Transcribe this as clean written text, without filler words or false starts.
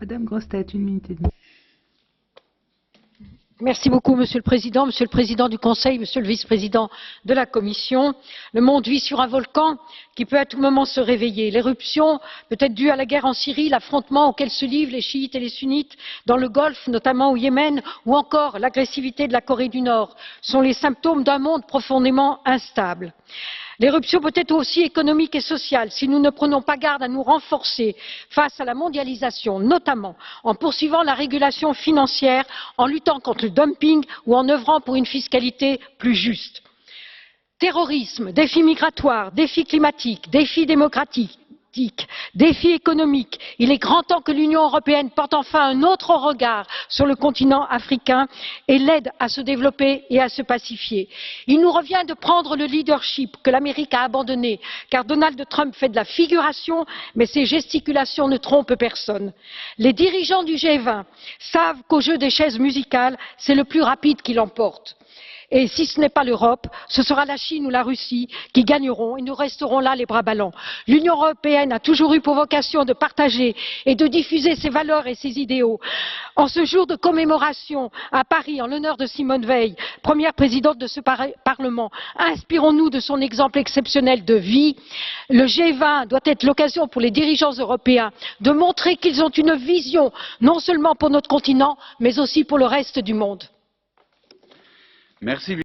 Madame Grossetête, 1 minute et demie. Merci beaucoup, Monsieur le Président du Conseil, Monsieur le Vice-président de la Commission. Le monde vit sur un volcan qui peut à tout moment se réveiller. L'éruption peut être due à la guerre en Syrie, l'affrontement auquel se livrent les chiites et les sunnites dans le Golfe, notamment au Yémen, ou encore l'agressivité de la Corée du Nord, sont les symptômes d'un monde profondément instable. L'éruption peut être aussi économique et sociale si nous ne prenons pas garde à nous renforcer face à la mondialisation, notamment en poursuivant la régulation financière, en luttant contre le dumping ou en œuvrant pour une fiscalité plus juste. Terrorisme, défis migratoires, défis climatiques, défis démocratiques, défis économiques. Il est grand temps que l'Union européenne porte enfin un autre regard sur le continent africain et l'aide à se développer et à se pacifier. Il nous revient de prendre le leadership que l'Amérique a abandonné, car Donald Trump fait de la figuration, mais ses gesticulations ne trompent personne. Les dirigeants du G20 savent qu'au jeu des chaises musicales, c'est le plus rapide qui l'emporte. Et si ce n'est pas l'Europe, ce sera la Chine ou la Russie qui gagneront et nous resterons là les bras ballants. L'Union européenne a toujours eu pour vocation de partager et de diffuser ses valeurs et ses idéaux. En ce jour de commémoration à Paris, en l'honneur de Simone Veil, première présidente de ce Parlement, inspirons-nous de son exemple exceptionnel de vie. Le G20 doit être l'occasion pour les dirigeants européens de montrer qu'ils ont une vision, non seulement pour notre continent, mais aussi pour le reste du monde. Merci.